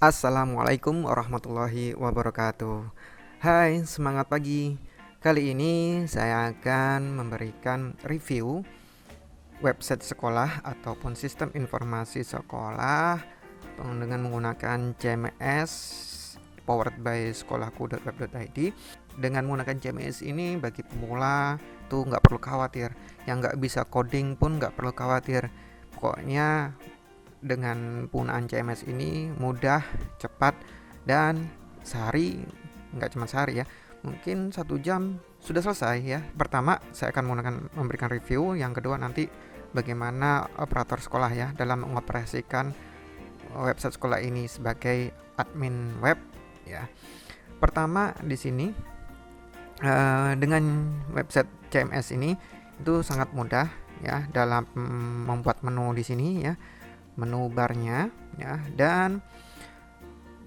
Assalamualaikum warahmatullahi wabarakatuh. Hai, semangat pagi. Kali ini saya akan memberikan review website sekolah ataupun sistem informasi sekolah dengan menggunakan CMS powered by sekolahku.web.id. Dengan menggunakan CMS ini bagi pemula tuh nggak perlu khawatir. Yang nggak bisa coding pun nggak perlu khawatir. Pokoknya dengan penggunaan CMS ini mudah, cepat, dan sehari, nggak cuma sehari ya, mungkin 1 jam sudah selesai ya. Pertama saya akan memberikan review, yang kedua nanti bagaimana operator sekolah ya dalam mengoperasikan website sekolah ini sebagai admin web ya. Pertama di sini dengan website CMS ini itu sangat mudah ya dalam membuat menu di sini ya, menu barnya ya, dan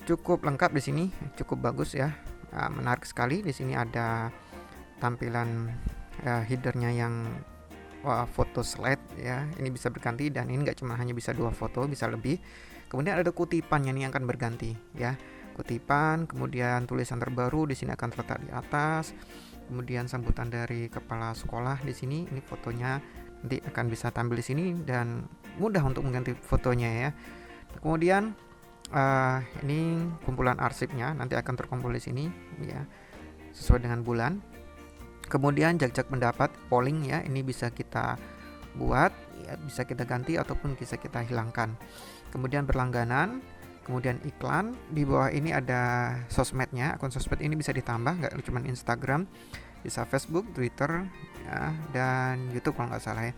cukup lengkap di sini, cukup bagus ya. Menarik sekali. Di sini ada tampilan headernya yang foto slide ya, ini bisa berganti, dan ini nggak cuma hanya bisa 2 foto, bisa lebih. Kemudian ada kutipannya nih yang akan berganti ya, kutipan, kemudian tulisan terbaru di sini akan terletak di atas, kemudian sambutan dari kepala sekolah di sini, ini fotonya nanti akan bisa tampil di sini dan mudah untuk mengganti fotonya ya. Kemudian ini kumpulan arsipnya nanti akan terkumpul di sini ya, sesuai dengan bulan. Kemudian jak-jak pendapat polling ya, ini bisa kita buat ya, bisa kita ganti ataupun bisa kita hilangkan. Kemudian berlangganan, kemudian iklan. Di bawah ini ada sosmednya, akun sosmed ini bisa ditambah, nggak cuma Instagram, bisa Facebook, Twitter ya, dan YouTube kalau nggak salah ya.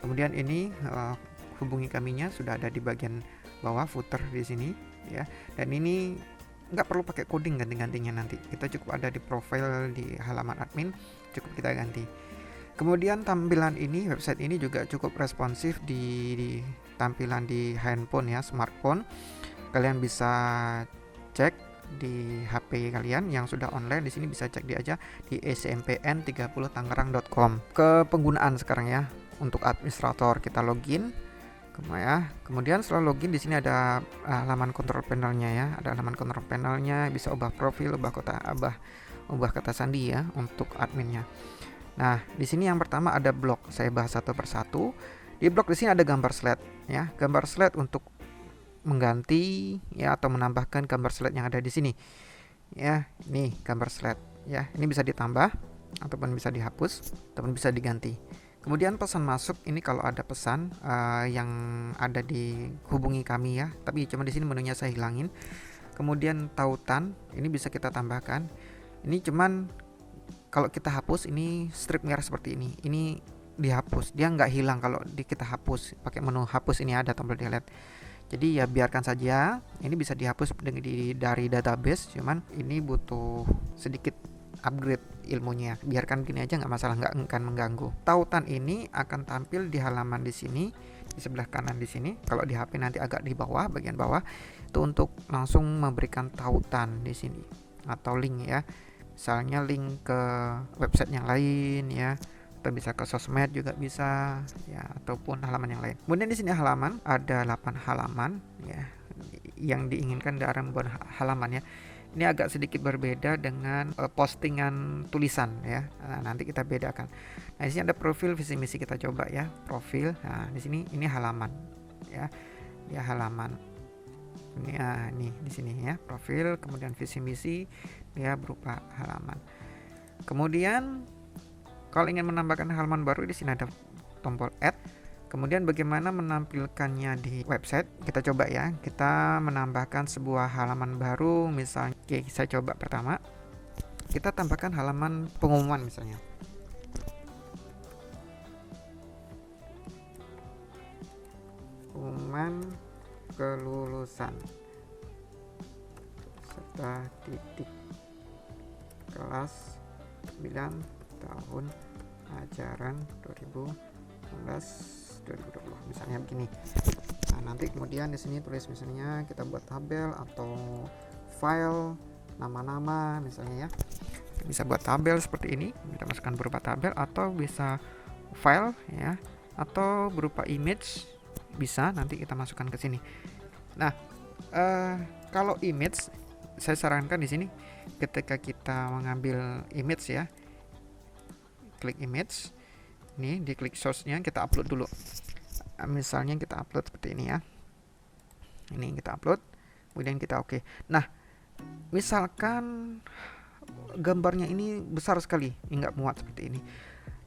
Kemudian ini hubungi kaminya sudah ada di bagian bawah, footer di sini ya, dan ini nggak perlu pakai coding ganti-gantinya, nanti kita cukup ada di profil di halaman admin, cukup kita ganti. Kemudian tampilan ini, website ini juga cukup responsif di tampilan di handphone ya, smartphone. Kalian bisa cek di HP kalian yang sudah online, di sini bisa cek aja di smpn30tangerang.com. Ke penggunaan sekarang ya, untuk administrator kita login ya. Kemudian setelah login di sini ada halaman control panelnya ya, ada halaman control panelnya, bisa ubah profil, ubah kata sandi ya untuk adminnya. Nah, di sini yang pertama ada blog, saya bahas satu persatu. Di blog di sini ada gambar slide ya, gambar slide untuk mengganti ya atau menambahkan gambar slide yang ada di sini ya. Ini gambar slide ya, ini bisa ditambah ataupun bisa dihapus ataupun bisa diganti. Kemudian pesan masuk, ini kalau ada pesan yang ada di hubungi kami ya, tapi cuma di sini menunya saya hilangin. Kemudian tautan, ini bisa kita tambahkan. Ini cuman kalau kita hapus, ini strip merah seperti ini dihapus, dia nggak hilang kalau kita hapus pakai menu hapus, ini ada tombol delete. Jadi ya biarkan saja, ini bisa dihapus dari database, cuman ini butuh sedikit upgrade ilmunya. Biarkan gini aja, nggak masalah, nggak akan mengganggu. Tautan ini akan tampil di halaman di sini, di sebelah kanan di sini. Kalau di HP nanti agak di bawah, bagian bawah itu untuk langsung memberikan tautan di sini atau link ya. Misalnya link ke website yang lain ya, atau bisa ke sosmed juga bisa ya, ataupun halaman yang lain. Kemudian di sini halaman ada 8 halaman ya, yang diinginkan dalam membuat halaman ya. Ini agak sedikit berbeda dengan postingan tulisan ya. Nah, nanti kita bedakan. Nah, di sini ada profil, visi misi, kita coba ya, profil. Nah, di sini ini halaman ya. Ya, halaman. Ini di sini ya, profil, kemudian visi misi ya berupa halaman. Kemudian kalau ingin menambahkan halaman baru, di sini ada tombol add. Kemudian bagaimana menampilkannya di website, kita coba ya. Kita menambahkan sebuah halaman baru, misalnya saya coba pertama, kita tambahkan halaman pengumuman misalnya. Pengumuman kelulusan serta titik kelas 9 tahun ajaran 2019-2020 misalnya begini. Nah, nanti kemudian di sini tulis misalnya kita buat tabel atau file nama-nama misalnya ya. Bisa buat tabel seperti ini, kita masukkan berupa tabel, atau bisa file ya, atau berupa image bisa nanti kita masukkan ke sini. Nah, Kalau image, saya sarankan di sini ketika kita mengambil image ya, klik image, ini diklik source-nya, kita upload dulu. Misalnya kita upload seperti ini ya. Ini kita upload, kemudian kita oke. Nah, misalkan gambarnya ini besar sekali, ini nggak muat seperti ini.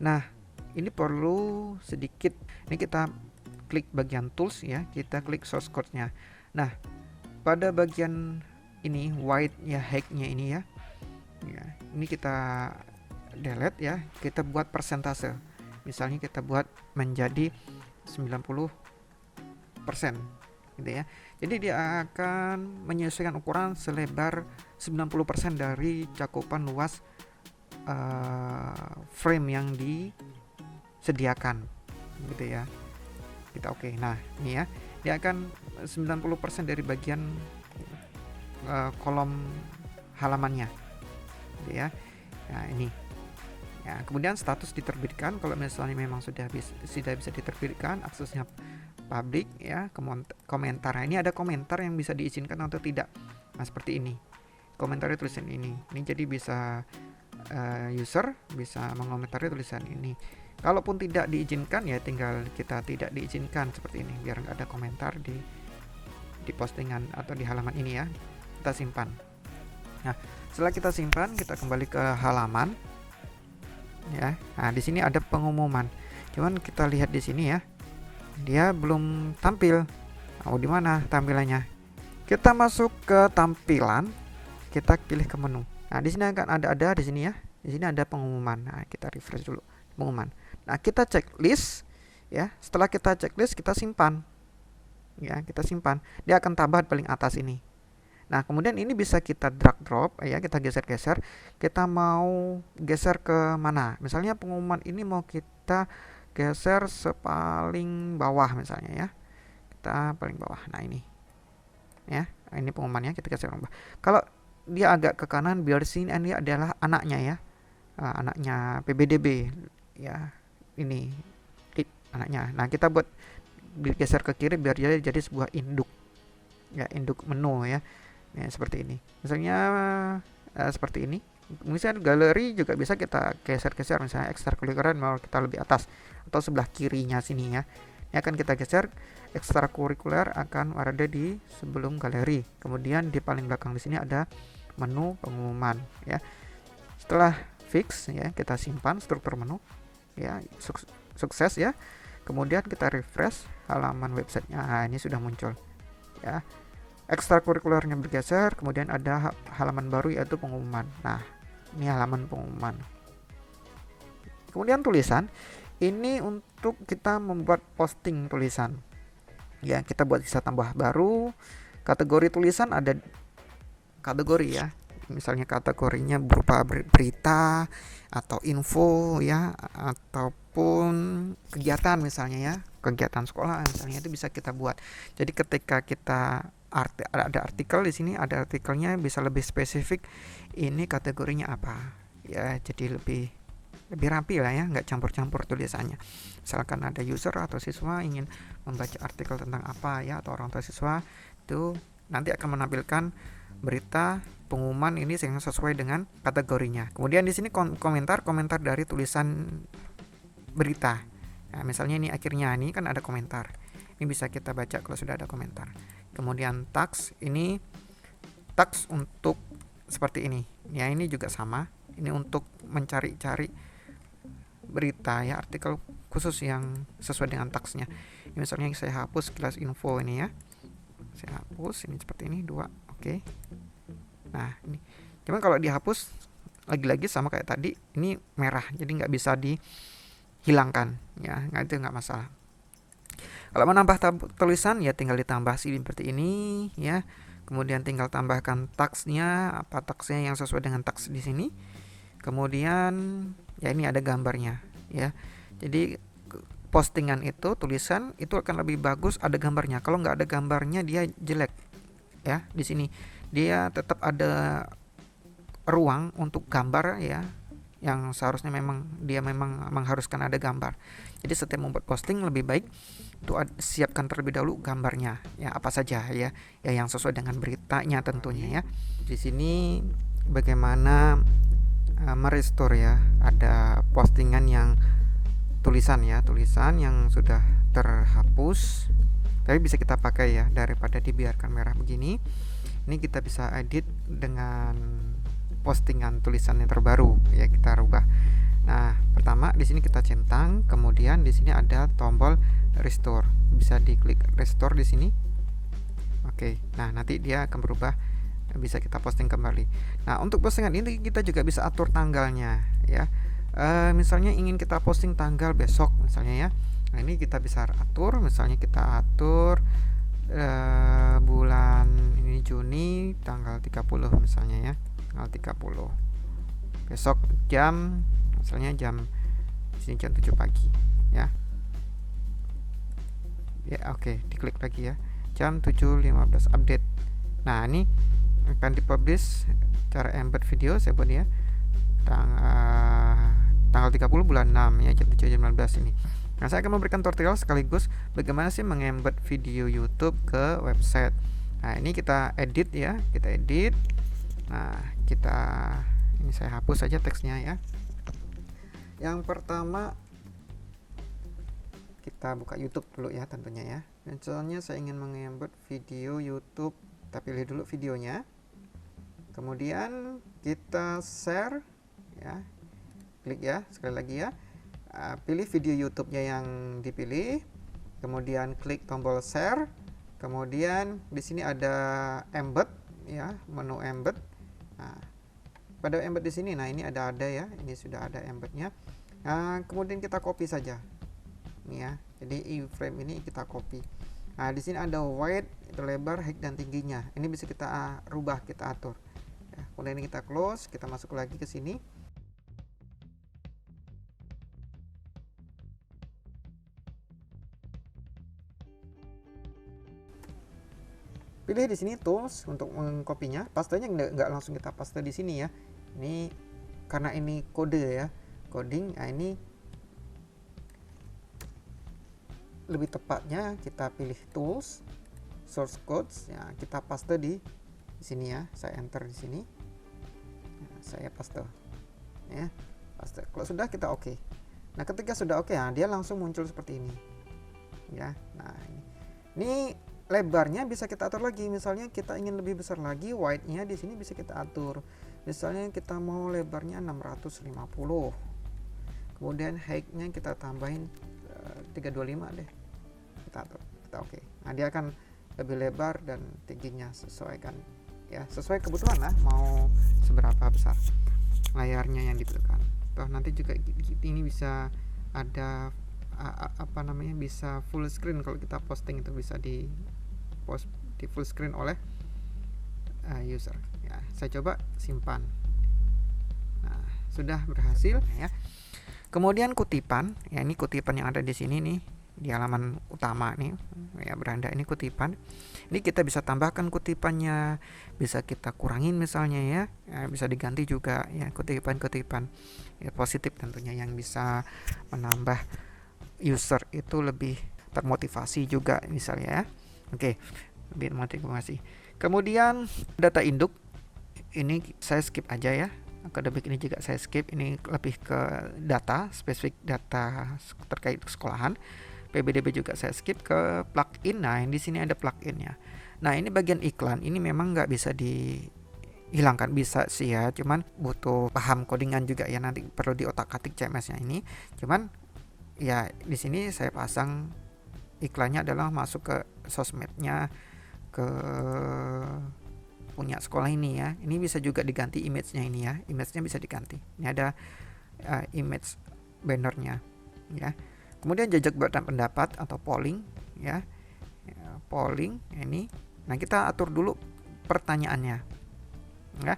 Nah, ini perlu sedikit. Ini kita klik bagian tools ya, kita klik source code-nya. Nah, pada bagian ini white ya, height-nya ini ya. Ini kita delete ya, kita buat persentase. Misalnya kita buat menjadi 90% gitu ya. Jadi dia akan menyesuaikan ukuran selebar 90% dari cakupan luas frame yang disediakan gitu ya. Kita oke. Nah, ini ya. Dia akan 90% dari bagian kolom halamannya gitu ya. Nah, ini. Ya, kemudian status diterbitkan kalau misalnya memang sudah bisa diterbitkan, aksesnya public ya, komentar. Nah, ini ada komentar yang bisa diizinkan atau tidak. Nah, seperti ini. Komentarnya tulisan ini. Ini jadi bisa user bisa mengomentari tulisan ini. Kalaupun tidak diizinkan ya tinggal kita tidak diizinkan seperti ini biar nggak ada komentar di postingan atau di halaman ini ya. Kita simpan. Nah, setelah kita simpan, kita kembali ke halaman. Ya. Nah, di sini ada pengumuman. Cuman kita lihat di sini ya. Dia belum tampil. Oh, di mana tampilannya? Kita masuk ke tampilan, kita pilih ke menu. Nah, di sini akan ada di sini ya. Di sini ada pengumuman. Nah, kita refresh dulu pengumuman. Nah, kita checklist ya. Setelah kita checklist, kita simpan. Ya, kita simpan. Dia akan tambah paling atas ini. Nah, kemudian ini bisa kita drag drop ya, kita geser-geser. Kita mau geser ke mana? Misalnya pengumuman ini mau kita geser sepaling bawah misalnya ya. Kita paling bawah. Nah, ini. Ya, ini pengumumannya kita geser ke bawah. Kalau dia agak ke kanan biar sini ini adalah anaknya ya. Anaknya PBDB ya. Ini anaknya. Nah, kita buat geser ke kiri biar dia jadi sebuah induk. Ya, induk menu ya. Ya, seperti ini. Misalnya seperti ini. Misalnya galeri juga bisa kita geser-geser, misalnya ekstrakurikuler mau kita lebih atas atau sebelah kirinya sini ya. Ini akan kita geser, ekstrakurikuler akan ada di sebelum galeri. Kemudian di paling belakang di sini ada menu pengumuman ya. Setelah fix ya, kita simpan struktur menu ya, sukses ya. Kemudian kita refresh halaman websitenya. Nah, ini sudah muncul ya. Ekstrakurikulernya bergeser, kemudian ada halaman baru yaitu pengumuman. Nah, ini halaman pengumuman. Kemudian tulisan, ini untuk kita membuat posting tulisan. Ya, kita buat bisa tambah baru. Kategori tulisan ada kategori ya. Misalnya kategorinya berupa berita atau info ya, ataupun kegiatan misalnya ya, kegiatan sekolah misalnya itu bisa kita buat. Jadi ketika kita ada artikel di sini, ada artikelnya bisa lebih spesifik ini kategorinya apa ya, jadi lebih rapi lah ya, nggak campur-campur tulisannya. Misalkan ada user atau siswa ingin membaca artikel tentang apa ya, atau orang tua siswa, itu nanti akan menampilkan berita pengumuman ini yang sesuai dengan kategorinya. Kemudian di sini komentar dari tulisan berita. Nah, misalnya ini akhirnya ini kan ada komentar. Ini bisa kita baca kalau sudah ada komentar. Kemudian tags, ini tags untuk seperti ini. Ya, ini juga sama. Ini untuk mencari-cari berita ya, artikel khusus yang sesuai dengan tagsnya. Ini misalnya saya hapus kelas info ini ya. Saya hapus ini seperti ini 2. Oke. Nah, ini. Cuman kalau dihapus lagi-lagi sama kayak tadi, ini merah. Jadi nggak bisa dihilangkan ya. Itu nggak masalah. Kalau mau nambah tulisan ya tinggal ditambah seperti ini ya. Kemudian tinggal tambahkan tagsnya, apa tagsnya yang sesuai dengan tags di sini. Kemudian ya ini ada gambarnya ya. Jadi postingan itu, tulisan itu akan lebih bagus ada gambarnya. Kalau nggak ada gambarnya dia jelek ya. Di sini dia tetap ada ruang untuk gambar ya, yang seharusnya memang dia memang mengharuskan ada gambar. Jadi setiap membuat posting lebih baik untuk siapkan terlebih dahulu gambarnya ya, apa saja ya yang sesuai dengan beritanya tentunya ya. Di sini bagaimana merestore ya, ada postingan yang tulisan yang sudah terhapus tapi bisa kita pakai ya, daripada dibiarkan merah begini. Ini kita bisa edit dengan postingan tulisan yang terbaru ya, kita rubah. Nah, pertama di sini kita centang, kemudian di sini ada tombol restore. Bisa diklik restore di sini. Oke. Nah, nanti dia akan berubah, bisa kita posting kembali. Nah, untuk postingan ini kita juga bisa atur tanggalnya ya. Misalnya ingin kita posting tanggal besok misalnya ya. Nah, ini kita bisa atur, misalnya kita atur bulan ini Juni tanggal 30 misalnya ya. Tanggal 30. Besok jam misalnya jam sini jam 7 pagi ya. Ya, oke, diklik lagi ya. Jam 7.15 update. Nah, ini akan dipublish cara embed video saya buat ya. Tanggal 30 bulan 6 ya, jam 7.15 ini. Nah, saya akan memberikan tutorial sekaligus bagaimana sih mengembed video YouTube ke website. Nah, ini kita edit ya, kita edit. Nah, ini saya hapus saja teksnya ya. Yang pertama kita buka YouTube dulu ya tentunya ya. Misalnya saya ingin mengembed video YouTube, kita pilih dulu videonya. Kemudian kita share ya. Klik ya, sekali lagi ya. Pilih video YouTube-nya yang dipilih. Kemudian klik tombol share. Kemudian di sini ada embed ya, menu embed. Nah, pada embed di sini, nah ini ada ya, ini sudah ada embednya. Nah, kemudian kita copy saja, ini ya. Jadi iframe ini kita copy. Nah, di sini ada width, itu lebar, height dan tingginya. Ini bisa kita rubah, kita atur. Ya, kemudian ini kita close, kita masuk lagi ke sini. Pilih di sini tools untuk mengkopinya. Pastanya nggak langsung kita paste di sini ya. Ini karena ini kode ya, coding. Nah, ini lebih tepatnya kita pilih tools, source codes ya, kita paste di sini ya. Saya enter di sini. Nah, saya paste. Ya, paste. Kalau sudah kita oke. Nah, ketika sudah oke, dia langsung muncul seperti ini. Ya. Nah, ini lebarnya bisa kita atur lagi. Misalnya kita ingin lebih besar lagi, width-nya di sini bisa kita atur. Misalnya kita mau lebarnya 650. Kemudian height-nya kita tambahin 325 deh. Kita atur. Kita oke. Nah, dia akan lebih lebar dan tingginya sesuaikan ya, sesuai kebutuhan lah, mau seberapa besar layarnya yang dibutuhkan. Toh nanti juga ini bisa ada bisa full screen. Kalau kita posting itu bisa di full screen oleh user ya. Saya coba simpan. Nah, sudah berhasil ya. Kemudian kutipan ya, ini kutipan yang ada di sini nih di halaman utama nih ya, beranda ini kutipan. Ini kita bisa tambahkan kutipannya, bisa kita kurangin misalnya ya, bisa diganti juga ya, kutipan ya, positif tentunya, yang bisa menambah user itu lebih termotivasi juga misalnya ya. Oke, lebih motivasi. Kemudian data induk ini saya skip aja ya. Akademik ini juga saya skip, ini lebih ke data, spesifik data terkait sekolahan. PBDB juga saya skip. Ke plugin, nah di sini ada pluginnya. Nah, ini bagian iklan, ini memang nggak bisa dihilangkan, bisa sih ya, cuman butuh paham codingan juga ya, nanti perlu diotak-atik CMS-nya ini. Cuman ya di sini saya pasang iklannya adalah masuk ke sosmednya, ke punya sekolah ini ya. Ini bisa juga diganti image-nya ini ya. Image-nya bisa diganti. Ini ada image bannernya ya. Kemudian jajak buatan pendapat atau polling ya. Polling ini. Nah, kita atur dulu pertanyaannya. Ya.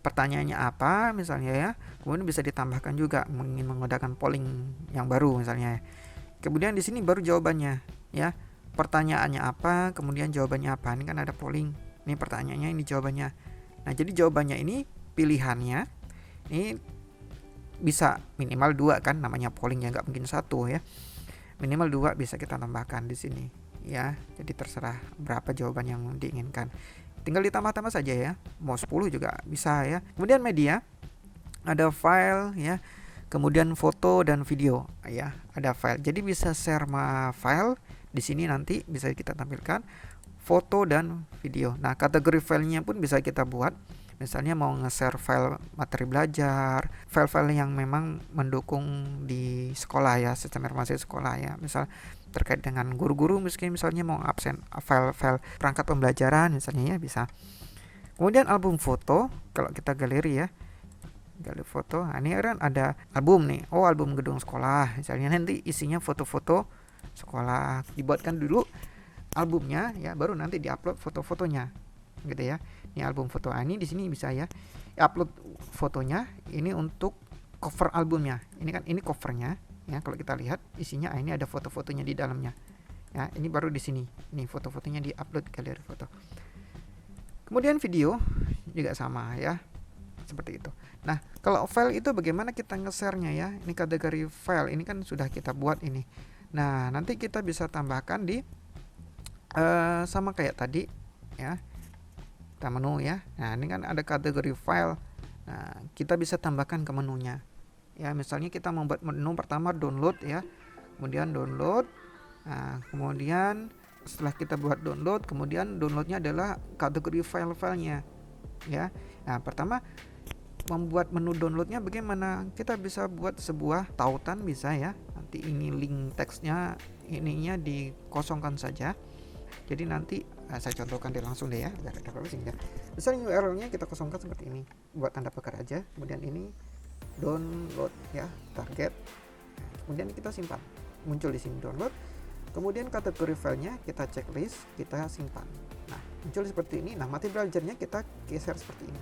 Pertanyaannya apa misalnya ya. Kemudian bisa ditambahkan juga ingin menggunakan polling yang baru misalnya. Kemudian di sini baru jawabannya ya. Pertanyaannya apa, kemudian jawabannya apa. Ini kan ada polling. Ini pertanyaannya, ini jawabannya. Nah, jadi jawabannya ini pilihannya ini bisa minimal 2 kan, namanya polling ya, nggak mungkin 1 ya. Minimal 2 bisa kita tambahkan di sini ya. Jadi terserah berapa jawaban yang diinginkan. Tinggal ditambah-tambah saja ya. Mau 10 juga bisa ya. Kemudian media, ada file ya. Kemudian foto dan video ya, ada file. Jadi bisa share file di sini, nanti bisa kita tampilkan foto dan video. Nah, kategori filenya pun bisa kita buat. Misalnya mau nge-share file materi belajar, file-file yang memang mendukung di sekolah ya, sistem informasi sekolah ya. Misal terkait dengan guru-guru, misalnya mau absen file-file perangkat pembelajaran misalnya ya, bisa. Kemudian album foto, kalau kita galeri ya, galeri foto. Nah, ini kan ada album nih. Oh, album gedung sekolah. Misalnya nanti isinya foto-foto sekolah. Dibuatkan dulu albumnya ya, baru nanti diupload foto-fotonya. Gitu ya. Ini album foto. Nah, ini di sini bisa ya. Upload fotonya ini untuk cover albumnya. Ini kan ini covernya ya. Kalau kita lihat isinya ini ada foto-fotonya di dalamnya. Ya, ini baru di sini. Ini foto-fotonya diupload galeri foto. Kemudian video juga sama ya. Seperti itu. Nah, kalau file itu bagaimana kita nge-share-nya ya? Ini kategori file, ini kan sudah kita buat ini. Nah, nanti kita bisa tambahkan di sama kayak tadi ya. Kita menu ya. Nah, ini kan ada kategori file. Nah, kita bisa tambahkan ke menunya. Ya, misalnya kita membuat menu pertama download ya. Kemudian download. Nah, kemudian setelah kita buat download, kemudian downloadnya adalah kategori file-filenya ya. Nah, pertama membuat menu downloadnya bagaimana? Kita bisa buat sebuah tautan, bisa ya. Nanti ini link teksnya ininya dikosongkan saja. Jadi nanti saya contohkan deh langsung deh ya, biar ada browsing ya. Misalnya URL-nya kita kosongkan seperti ini, buat tanda peker aja. Kemudian ini download ya, target. Kemudian kita simpan, muncul di sini download. Kemudian kategori filenya kita checklist, kita simpan. Nah, muncul seperti ini. Nah, materi belajarnya kita geser seperti ini.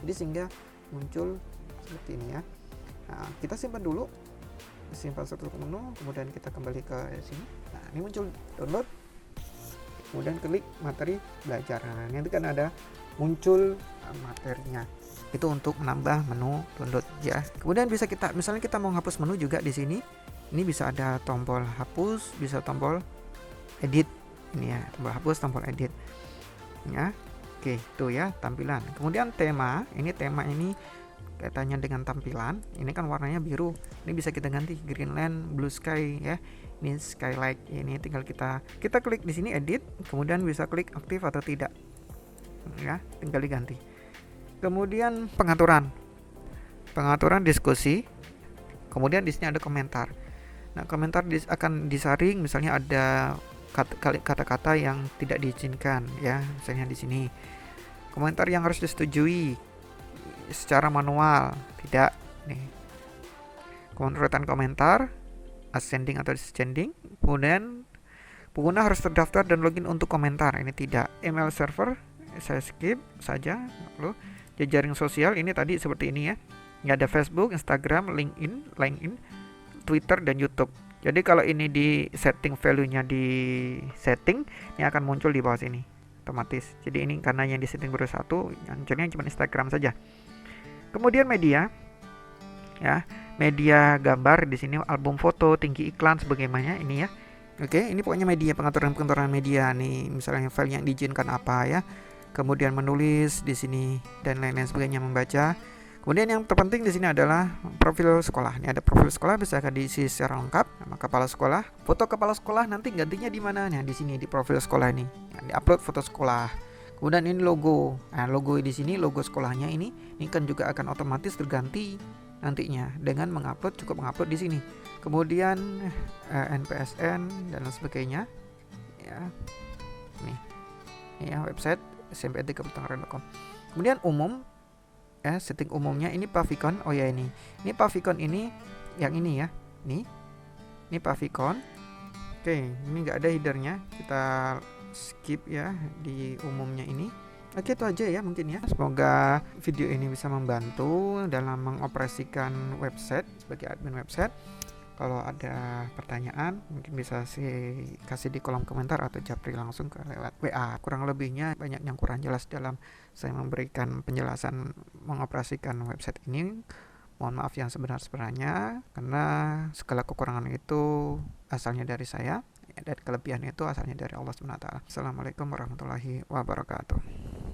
Jadi sehingga muncul seperti ini ya. Nah, kita simpan dulu, simpan satu menu, kemudian kita kembali ke sini. Nah, ini muncul download, kemudian klik materi belajar. Nah, nanti kan ada muncul materinya. Itu untuk menambah menu download ya. Kemudian bisa kita, misalnya kita mau hapus menu juga di sini. Ini bisa ada tombol hapus, bisa tombol edit. Ini ya, tombol hapus, tombol edit. Ya. Oke, itu ya tampilan. Kemudian tema, ini kaitannya dengan tampilan. Ini kan warnanya biru. Ini bisa kita ganti Greenland, Blue Sky ya. Ini Skylight. Ini tinggal kita klik di sini edit, kemudian bisa klik aktif atau tidak. Ya, tinggal diganti. Kemudian pengaturan diskusi. Kemudian di sini ada komentar. Nah, komentar akan disaring, misalnya ada kata-kata yang tidak diizinkan ya, misalnya di sini komentar yang harus disetujui secara manual, tidak nih. Kemudian komentar ascending atau descending. Kemudian pengguna harus terdaftar dan login untuk komentar, ini tidak. Email server saya skip saja. Lalu jejaring sosial, ini tadi seperti ini ya. Nggak ada Facebook, Instagram, LinkedIn, Twitter dan YouTube. Jadi kalau ini di setting, value-nya di setting, ini akan muncul di bawah sini otomatis. Jadi ini karena yang di setting baru satu, yang munculnya cuma Instagram saja. Kemudian media ya, media gambar di sini, album foto, tinggi iklan sebagaimana ini ya. Oke, ini pokoknya media, pengaturan media nih, misalnya file yang diizinkan apa ya. Kemudian menulis di sini dan lain-lain sebagainya, membaca. Kemudian yang terpenting di sini adalah profil sekolah. Ini ada profil sekolah, bisa diisi secara lengkap. Nama kepala sekolah, foto kepala sekolah nanti gantinya di mana? Nah, di sini di profil sekolah ini. Di-upload foto sekolah. Kemudian ini logo. Nah, logo di sini, logo sekolahnya ini kan juga akan otomatis terganti nantinya dengan cukup mengupload di sini. Kemudian NPSN dan lain sebagainya. Ya. Nih. Ini ya, website smp3.com. Kemudian umum, setting umumnya ini favicon. Oh ya, ini favicon, ini yang ini ya, ini favicon. Oke, ini nggak ada headernya, kita skip ya di umumnya ini. Oke, itu aja ya mungkin ya. Semoga video ini bisa membantu dalam mengoperasikan website sebagai admin website. Kalau ada pertanyaan mungkin bisa kasih di kolom komentar atau japri langsung ke lewat WA. Kurang lebihnya banyak yang kurang jelas dalam saya memberikan penjelasan mengoperasikan website ini. Mohon maaf yang sebenarnya, karena segala kekurangan itu asalnya dari saya, dan kelebihan itu asalnya dari Allah SWT. Assalamualaikum warahmatullahi wabarakatuh.